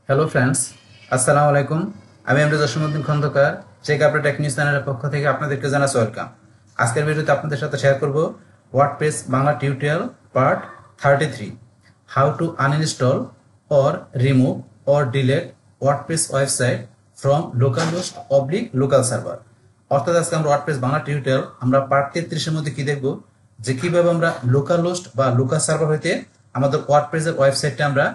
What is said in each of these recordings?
Hello friends, আসসালামু আলাইকুম। আমি MD Jasimuddin Khandaker, check update tech news চ্যানেলের পক্ষ থেকে আপনাদেরকে জানাচ্ছি ওয়েলকাম। আজকের ভিডিওতে আপনাদের সাথে শেয়ার করব WordPress Bangla tutorial part 33, how to uninstall or remove or delete WordPress website from local host oblique local server. অর্থাৎ আজকে আমরা ওয়ার্ডপ্রেস বাংলা টিউটোরিয়াল আমরা পার্ট 33-এর মধ্যে কি দেখব, যে কিভাবে আমরা লোকাল হোস্ট বা লোকাল সার্ভার হইতে আমাদের ওয়ার্ডপ্রেসের ওয়েবসাইটটা আমরা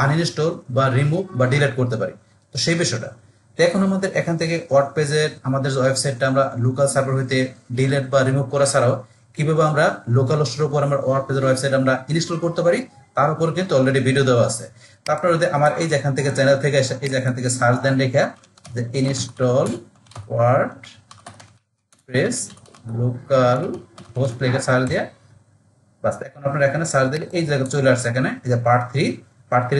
আনইনস্টল বা রিমুভ বা ডিলিট করতে পারি। তো সেই বিষয়টা তো এখন আমাদের এখান থেকে ওয়ার্ডপ্রেসের আমাদের যে ওয়েবসাইটটা আমরা লোকাল সার্ভার হইতে ডিলিট বা রিমুভ করা ছাড়াও কিভাবে আমরা লোকাল হোস্টের উপর আমরা ওয়ার্ডপ্রেসের ওয়েবসাইট আমরা ইনস্টল করতে পারি তার উপর কিন্তু অলরেডি ভিডিও দেওয়া আছে। তো আপনারা যদি আমার এই যে এখান থেকে চ্যানেল থেকে এসে এই যে এখান থেকে সার্চ দেন লেখা যে ইনস্টল ওয়ার্ডপ্রেস লোকাল হোস্ট লেখা সার্চ দিয়ে বাস এখন আপনারা এখানে সার্চ দিলে এই জায়গায় চলে আসছে। এখানে এই যে পার্ট 3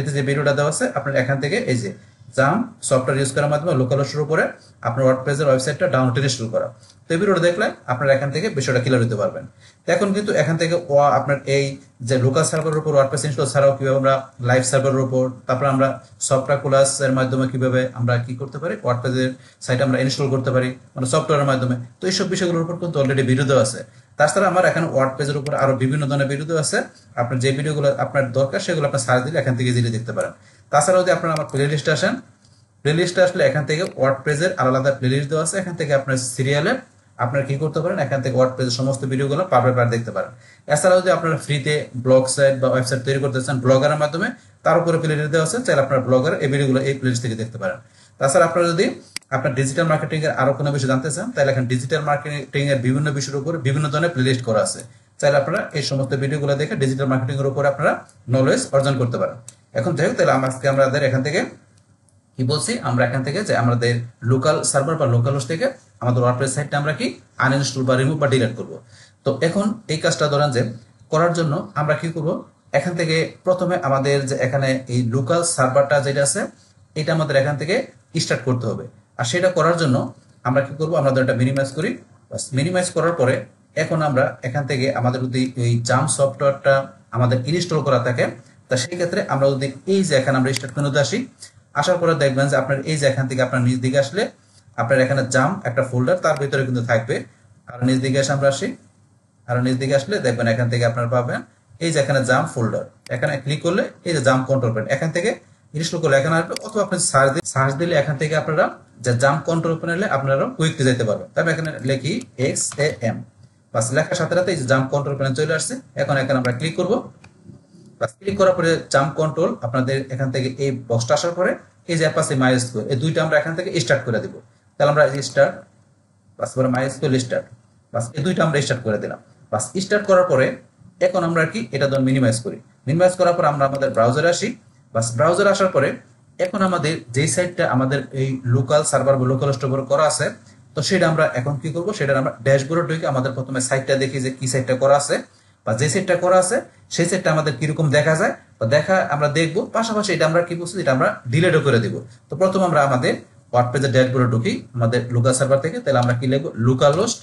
তে যে ভিডিওটা দেওয়া আছে আপনারা এখান থেকে এই যে জাম সফটওয়্যার ইউজ করার মাধ্যমে লোকাল হোস্টের উপরে আপনার ওয়ার্ডপ্রেসের ওয়েবসাইটটা ডাউনলোড ইনস্টল করা। তো এই ভিডিওটা দেখলে আপনারা এখান থেকে বিষয়টা ক্লিয়ার হতে পারবেন। তো এখন কিন্তু এখান থেকে আপনার এই যে লোকাল সার্ভারের উপর ওয়ার্ডপ্রেস ইনস্টল ছাড়াও কিভাবে আমরা লাইভ সার্ভারের উপর তারপর আমরা সফটওয়্যার ক্লাস এর মাধ্যমে কিভাবে আমরা কি করতে পারি ওয়ার্ডপ্রেসের সাইট আমরা ইনস্টল করতে পারি মানে সফটওয়্যারের মাধ্যমে। তো এইসব বিষয়গুলোর উপর কিন্তু অলরেডি ভিডিও দেওয়া আছে। তাছাড়া আমার এখানে ওয়ার্ডপ্রেসের উপর আরো বিভিন্ন ধরনের ভিডিও আছে, আপনার যে ভিডিওগুলো আপনার দরকার সেগুলো আপনার সার্চ দিলে এখান থেকে ইজিলি দেখতে পারেন। তাছাড়া যদি আপনারা আমার প্লে লিস্টে আসেন, প্লে লিস্টে আসলে এখান থেকে ওয়ার্ডপ্রেসের আলাদা প্লে লিস্ট দেওয়া আছে। এখান থেকে আপনার সিরিয়ালে আপনারা কি করতে পারেন, এখান থেকে ওয়ার্ডপ্রেসের সমস্ত ভিডিওগুলো পার দেখতে পারেন। এছাড়াও যদি আপনারা ফ্রিতে ব্লগ সাইট বা ওয়েবসাইট তৈরি করতে চান ব্লগারের মাধ্যমে, তার উপরে প্লে লিস্ট দেওয়া আছে, চাইলে আপনার ব্লগার এই ভিডিওগুলো এই প্লে লিস্ট থেকে দেখতে পারেন। তাছাড়া আপনারা যদি আপনার ডিজিটাল মার্কেটিং এর আরো কোনো বিষয় জানতে চান তাহলে এখানে ডিজিটাল মার্কেটিং এর বিভিন্ন বিষয়ের উপর বিভিন্ন ধরনের প্লেলিস্ট করা আছে, চাইলে আপনারা এই সমস্ত ভিডিওগুলো দেখে ডিজিটাল মার্কেটিং এর উপর আপনারা নলেজ অর্জন করতে পারেন। এখন যাই হোক, তাহলে আজকে আমাদের এখান থেকে কি বলছি, আমরা এখান থেকে যে আমাদের লোকাল সার্ভার বা লোকাল হোস্ট থেকে আমাদের ওয়ার্ডপ্রেস সাইটটা আমরা কি আনইনস্টল বা রিমুভ বা ডিলিট করব। তো এখন এই কাজটা ধরেন যে করার জন্য আমরা কি করব, এখান থেকে প্রথমে আমাদের যে এখানে এই লোকাল সার্ভারটা যেটা আছে এটা আমাদের এখান থেকে স্টার্ট করতে হবে। আর সেটা করার জন্য আমরা কি করব, আমরা এটা মিনিমাইজ করি। মিনিমাইজ করার পরে এখন আমরা এখান থেকে আমাদের যদি এই জাম সফটওয়্যারটা আমাদের ইনস্টল করা থাকে তা সেই ক্ষেত্রে আমরা যদি এই যে এখানে আমরা স্টার্ট মেনুতে আসি, আসার পরে দেখবেন যে আপনার এই যে এখান থেকে আপনার নিচ দিকে আসলে আপনার এখানে জাম একটা ফোল্ডার তার ভিতরে কিন্তু থাকবে। আর নিচ দিকে এসে আমরা আসি, আর নিচ দিকে আসলে দেখবেন এখান থেকে আপনারা পাবেন এই যে এখানে জাম ফোল্ডার। এখানে ক্লিক করলে এই যে জাম কন্ট্রোল প্যানেল এখান থেকে ইনস্টল করলে এখানে আসবে, অথবা আপনি সার্চ দিলে এখান থেকে আপনারা যে জাম কন্ট্রোল প্যানেলে আপনারা কুইকলি যেতে পারবেন। তবে এখানে লিখি XAM, বাস লেখার সাথে সাথে এই যে জাম কন্ট্রোল প্যানেল চলে আসছে। এখন এখানে আমরা ক্লিক করব, বাস ক্লিক করার পরে জাম কন্ট্রোল আপনাদের এখান থেকে এই বক্সটা আসার পরে এই যে অ্যাপাচি মাইস্কুয়েল এই দুইটা আমরা এখান থেকে স্টার্ট করে দিব। তাহলে আমরা স্টার্ট বাস পরে মাইস্কুয়েল স্টার্ট, বাস এই দুইটা আমরা স্টার্ট করে দিলাম। বাস স্টার্ট করার পরে এখন আমরা কি এটা ধর মিনিমাইজ করি। মিনিমাইজ করার পর আমরা আমাদের ব্রাউজারে আসি। বাস ব্রাউজারে আসার পরে এখন আমাদের যেই সাইটটা আমাদের এই লোকাল সার্ভার বা লোকাল হোস্টের উপর করা আছে, তো সেটা আমরা এখন কি করব, সেটা আমরা ড্যাশবোর্ডে ঢুকে আমাদের প্রথমে সাইটটা দেখি যে কি সাইটটা করা আছে বা যে সাইটটা করা আছে সেই সাইটটা আমাদের কিরকম দেখা যায় বা দেখা আমরা দেখবো। পাশাপাশি এটা আমরা কি বলছি, এটা আমরা ডিলিটও করে দিব। তো প্রথম আমরা আমাদের ওয়ার্ডপ্রেসের ড্যাশবোর্ডে ঢুকি আমাদের লোকাল সার্ভার থেকে, তাহলে আমরা কি লিখবো লোকাল হোস্ট।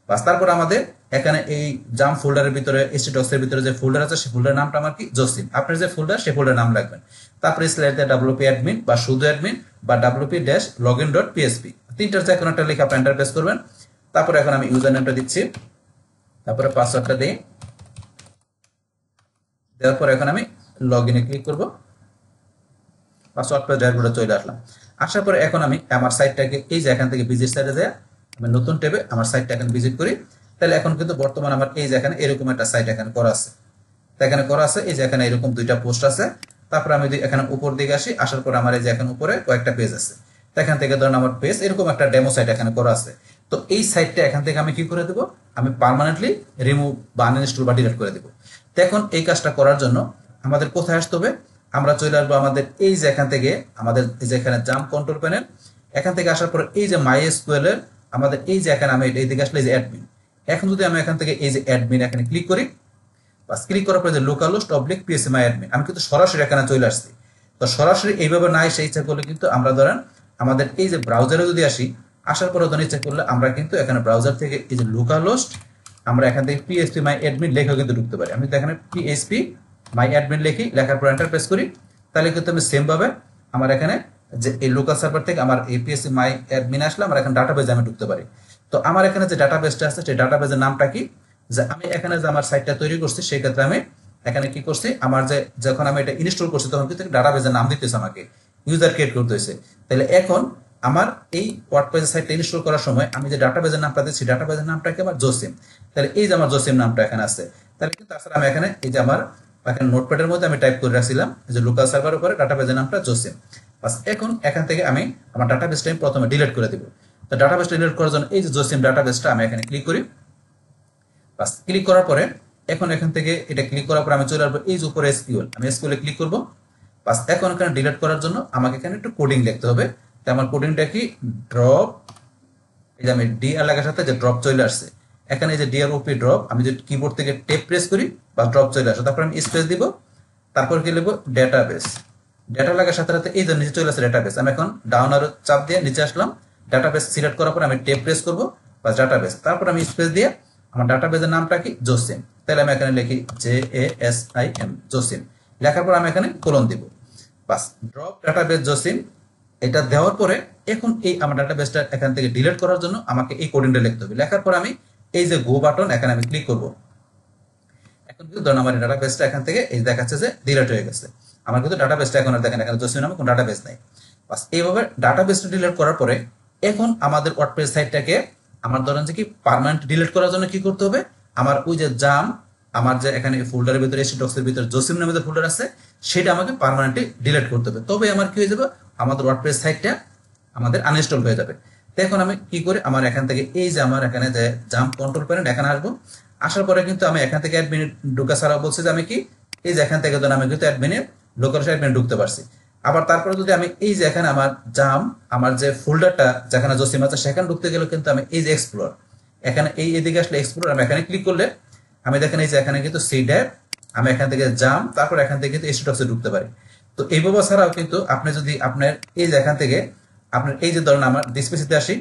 বাস তারপর আমাদের এখানে এই জাম ফোল্ডারের ভিতরে htdocs এর ভিতরে যে ফোল্ডার আছে সেই ফোল্ডারের নামটা আমার কি জসিম, আপনার যে ফোল্ডার সেই ফোল্ডারের নাম রাখবেন। তারপরে স্ল্যাশ দিয়ে wp admin বা শুধু অ্যাডমিন বা wp-login.php তিনটার যে কোনো একটা লিখে আপনি এন্টার প্রেস করবেন। তারপরে এখন আমি ইউজার নেমটা দিচ্ছি, তারপরে পাসওয়ার্ডটা দিই, দেওয়ার পর এখন আমি লগইনে ক্লিক করব। পাসওয়ার্ড পরে ড্যাশবোর্ডে চলে আসলাম। আসার পরে এখন আমি আমার সাইটটাকে এই যে এখান থেকে ভিজিট সাইটে যায় আমি নতুন ট্যাবে আমার সাইটটা এখানে ভিজিট করি। তাহলে এখন কিন্তু বর্তমানে আমার এই যে এখানে এরকম একটা সাইট এখানে করা আছে, এখানে করা আছে এই যে এখানে এরকম দুইটা পোস্ট আছে। তারপরে আমি যদি এখানে উপর দিকে আসি, আসার পর আমার এই যে এখানে উপরে কয়েকটা পেজ আছে, এখান থেকে ধরুন আমার পেজ এরকম একটা ডেমো সাইট এখানে করা আছে। তো এই সাইটটা এখান থেকে আমি কি করে দেব, আমি পার্মানেন্টলি রিমুভ বা আনইনস্টল বা ডিলিট করে দেব। তো এখন এই কাজটা করার জন্য আমাদের কোথায় আসতে হবে, আমরা চলে আসবো আমাদের এই যে এখান থেকে আমাদের এই যে এখানে জাম কন্ট্রোল প্যানেল, এখান থেকে আসার পরে এই যে মাইএসকিউএল এর আমাদের এই যে এখানে আমি এই দিকে আসলে এই যে অ্যাডমিন। এখন যদি আমি এখান থেকে এই যে অ্যাডমিন এখানে ক্লিক করি, বাস ক্লিক করার পরে যে local host oblique PSMI admin আমি কিন্তু সরাসরি এখানে চলে আসছি। তো সরাসরি এইভাবে না এসে ইচ্ছা করলে কিন্তু আমরা ধরেন আমাদের এই যে ব্রাউজারে যদি আসি, আসার পরে ধরেন ইচ্ছা করলে আমরা কিন্তু এখানে ব্রাউজার থেকে এই যে লোকাল হোস্ট আমরা এখান থেকে PHP মাই অ্যাডমিন লেখা কিন্তু ঢুকতে পারি। আমি তো এখানে PHP মাই অ্যাডমিন লিখি, লেখার পর এন্টার প্রেস করি, তাহলে কিন্তু আমি সেম ভাবে আমার এখানে যে এই লোকাল সার্ভার থেকে আমার এপিএসসি মাই অ্যাডমিন আসলে আমার এখানে ডাটাবেজে আমি ঢুকতে পারি। তো আমার এখানে যে ডাটাবেসটা আছে সেই ডাটাবেজের নামটা কি, যে আমি এখানে যে আমার সাইটটা তৈরি করছি সেই ক্ষেত্রে আমি এখানে কি করছি, আমার যে যখন আমি এটা ইনস্টল করছি তখন কিন্তু ডাটাবেজের নাম দিতেছে, আমাকে ইউজার ক্রিয়েট করতে হয়েছে। তাহলে এখন আমার এই ওয়ার্ডপ্রেস সাইটটা ইনস্টল করার সময় আমি যে ডাটাবেজের নামটা দিচ্ছি ডাটাবেজের নামটা কি আমার জসিম। তাহলে এই যে আমার জসিম নামটা এখানে আছে, তাহলে কিন্তু তাছাড়া আমি এখানে এই যে আমার এখানে নোটপ্যাডের মধ্যে আমি টাইপ করে রাখছিলাম যে লোকাল সার্ভার উপরে ডাটাবেজের নামটা জসিম। বাস এখন এখান থেকে আমি আমার ডাটাবেসটা আমি প্রথমে ডিলিট করে দিব। তো ডাটাবেসটা ডিলিট করার জন্য এই যে জসিম ডাটাবেসটা আমি এখানে ক্লিক করি। বাস ক্লিক করার পরে এখন এখান থেকে এটা ক্লিক করার পর আমি চলে আসবো এই যে উপরে এসকিউএল, আমি এসকিউএল ক্লিক করব। বাস এখন এখানে ডিলিট করার জন্য আমাকে এখানে একটু কোডিং লিখতে হবে। তো আমার কোডিংটা কি, ড্রপ, এই যে আমি ডি আর লেখার সাথে যে ড্রপ চলে আসছে, এখানে এই যে ডি আর ওপি ড্রপ, আমি যদি কিবোর্ড থেকে টেপ প্রেস করি বা ড্রপ চলে আসে, তারপর আমি স্পেস দিব, তারপর কি লিখবো ডেটাবেস। ডেটা লাগার সাথে সাথে এই যে নিচে চলে আসছে ডেটাবেস, আমি এখন ডাউন আর চাপ দিয়ে নিচে আসলাম, ডাটাবেস সিলেক্ট করার পর আমি টেপ প্রেস করব বা ডাটাবেস, তারপর আমি স্পেস দিয়ে আমার ডাটাবেসের নামটা কি জসিম, তাহলে আমি এখানে লিখি JASIM জসিম, লেখার পর আমি এখানে কোলন দিব। বাস ড্রপ ডাটাবেস জসিম এটা দেওয়ার পরে এখন এই আমার ডাটাবেসটা এখান থেকে ডিলিট করার জন্য আমাকে এই কোডিংটা লিখতে হবে। লেখার পর আমি এই যে গো বাটন এখানে আমি ক্লিক করব। এখন কিন্তু ধরুন আমার ডাটাবেসটা এখান থেকে এই দেখাচ্ছে যে ডিলিট হয়ে গেছে, আমার কিন্তু ডাটাবেসটা এখন আর দেখেন এখানে জসিম নামে কোনো ডাটাবেস নাই। বাস এইভাবে ডাটাবেসটা ডিলিট করার পরে এখন আমাদের ওয়ার্ডপ্রেস সাইটটাকে আমার ধরেন যে কি পার্মানেন্ট ডিলিট করার জন্য কি করতে হবে, আমার ওই যে জাম, আমার যে এখানে ফোল্ডারের ভিতরে এসডক্সের ভিতরে জসিম নামে যে ফোল্ডার আছে সেটা আমাকে পার্মানেন্টলি ডিলিট করতে হবে, তবে আমার কি হয়ে যাবে, আমাদের ওয়ার্ডপ্রেস সাইটটা আমাদের আনইনস্টল হয়ে যাবে। তো এখন আমি কি করি, আমার এখান থেকে এই যে আমার এখানে যে জাম্প কন্ট্রোল প্যানেল এখানে আসবো, আসার পরে কিন্তু আমি এখান থেকে অ্যাডমিন ঢুকা ছাড়া বলছে যে আমি কি এই যে এখান থেকে ধরুন আমি কিন্তু অ্যাডমিনে লোকাল অ্যাডমিনে ঢুকতে পারছি। আবার তারপরে যদি আমি এই যে এখানে আমার জাম, আমার যে ফোল্ডারটা যেখানে জসিম আছে সেখানে ঢুকতে গেলে কিন্তু আমি এই যে এক্সপ্লোর, এখানে এই এদিকে আসলে এক্সপ্লোর আমি এখানে ক্লিক করলে আমি দেখেন এই যে এখানে কিন্তু সি ড্যাব, আমি এখান থেকে জাম, তারপর এখান থেকে কিন্তু এসডক্সে ঢুকতে পারি। তো এইভাবে ছাড়াও কিন্তু আপনি যদি আপনার এই যে এখান থেকে আপনার এই যে ধরুন আমার ডিসপিসিতে আসি,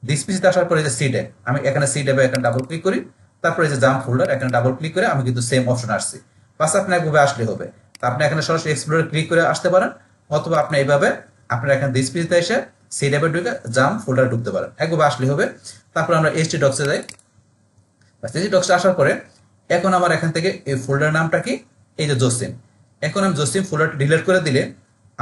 ডিসপিসিতে আসার পরে যে সি ড্যাব, আমি এখানে সি ড্যাবে এখানে ডাবল ক্লিক করি, তারপরে এই যে জাম্প ফোল্ডার এখানে ডাবল ক্লিক করে আমি কিন্তু সেম অপশন আসছি। বাস আপনি একভাবে আসলে হবে। তো আপনি এখানে সরাসরি এক্সপ্লোরে ক্লিক করে আসতে পারেন, অথবা আপনি এইভাবে আপনার এখানে ডিসপিসিতে এসে সি ড্যাবে ঢুকে জাম্প ফোল্ডারে ঢুকতে পারেন, একভাবে আসলে হবে। তারপর আমরা এইচটি ডক্সে যাই। এইচটি ডক্সে আসার পরে এখন আমার এখান থেকে এই ফোল্ডার নামটা কি, এই যে জসিম, এখন আমি জসিম ফোল্ডারটা ডিলিট করে দিলে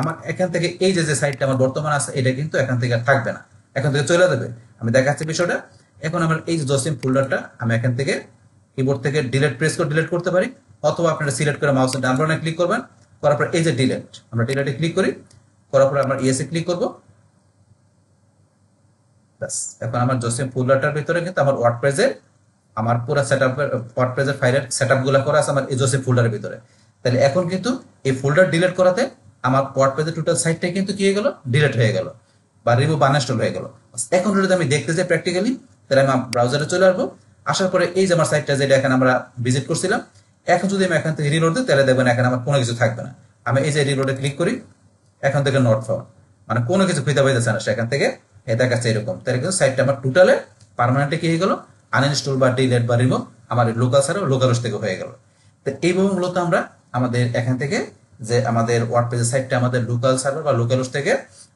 আমার এখান থেকে এই যে সাইটটা আমার বর্তমান আছে এটা কিন্তু এখান থেকে আর থাকবে না, এখান থেকে চলে যাবে। আমি দেখাচ্ছি বিষয়টা। এখন আমার এই যে জসিম ফোল্ডারটা আমি এখান থেকে কিবোর্ড থেকে ডিলিট প্রেস করে ডিলিট করতে পারি, অথবা আপনারা সিলেক্ট করে মাউসের ডান বাটনে ক্লিক করবেন, করার পর এই যে ডিলিট, আমরা ডিলিটে ক্লিক করি, করার পর আমরা ইয়েসে ক্লিক করব। বাস এখন আমার জসিম ফোল্ডারটার ভিতরে কিন্তু আমার ওয়ার্ডপ্রেসের আমার পুরো সেটআপের ওয়ার্ডপ্রেসের ফাইলের সেটআপগুলো করা আছে আমার এই জসিম ফোল্ডারের ভিতরে। তাহলে এখন কিন্তু এই ফোল্ডার ডিলিট করাতে আমার ওয়ার্ডপ্রেসের টোটাল সাইটটাই কিন্তু কি হয়ে গেল, ডিলিট হয়ে গেল বা রিমুভ আনইনস্টল হয়ে গেল। এখন যদি আমি দেখতে যাই প্র্যাকটিক্যালি, তাহলে আমি ব্রাউজারে চলে আসবো, আসার পরে এই যে আমার সাইটটা যেটা এখানে আমরা ভিজিট করছিলাম, এখন যদি আমি এখান থেকে রিলোড দিই তাহলে দেখবেন এখানে আমার কোনো কিছু থাকবে না। আমি এই যে রিলোডে ক্লিক করি, এখান থেকে নট ফাউন্ড, মানে কোনো কিছু খুঁজে পাইতেছে না সেখান থেকে, এটা দেখাচ্ছে এরকম। তাহলে কিন্তু সাইটটা আমার টোটালে পার্মানেন্টলি কি হয়ে গেল, আনইনস্টল বা ডিলিট বা রিমুভ আমার লোকাল সার্ভার লোকাল হোস্ট থেকে হয়ে গেল। তো এইভাবে মূলত আমরা আমাদের এখান থেকে যে আমাদের ওয়ার্ডপ্রেসের সাইটটা আমাদের লোকাল সার্ভার বা লোকাল হোস্ট থেকে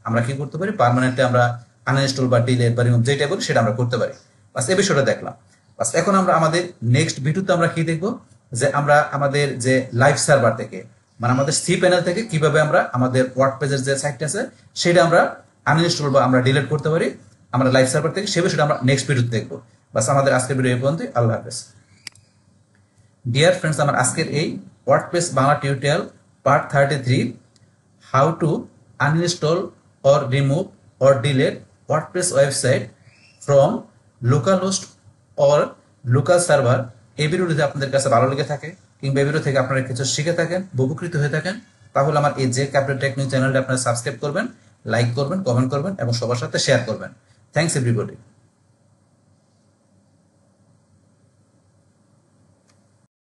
আমরা কি করতে পারি, পার্মানেন্টলি আমরা আনইনস্টল বা ডিলিট বা রিমুভ যেটা বলি সেটা আমরা করতে পারি। বাস এই বিষয়টা দেখলাম। বাস এখন আমরা আমাদের নেক্সট ভিডিওতে আমরা কি দেখবো, যে আমরা আমাদের যে লাইভ সার্ভার থেকে মানে আমাদের সি প্যানেল থেকে কিভাবে আমরা আমাদের ওয়ার্ডপ্রেসের যে সাইটটা আছে সেটা আমরা আনইনস্টল বা আমরা ডিলিট করতে পারি আমরা লাইভ সার্ভার থেকে, সে বিষয়টা আমরা নেক্সট ভিডিওতে দেখবো। বাস আমাদের আজকের ভিডিও এই পর্যন্ত। আল্লাহ হাফেজ। ডিয়ার ফ্রেন্ডস, আমার আজকের এই WordPress Bangla tutorial part 33 how to uninstall or remove or delete WordPress website from local host or local server, এই ভিডিও যদি আপনাদের কাছে ভালো লেগে থাকে কিংবা এই ভিডিও থেকে আপনারা কিছু শিখে থাকেন, উপকৃত হয়ে থাকেন, তাহলে আমার এই যে ক্যাপিটাল টেক নিউজ চ্যানেলটা আপনারা সাবস্ক্রাইব করবেন, লাইক করবেন, কমেন্ট করবেন এবং সবার সাথে শেয়ার করবেন। Thanks everybody.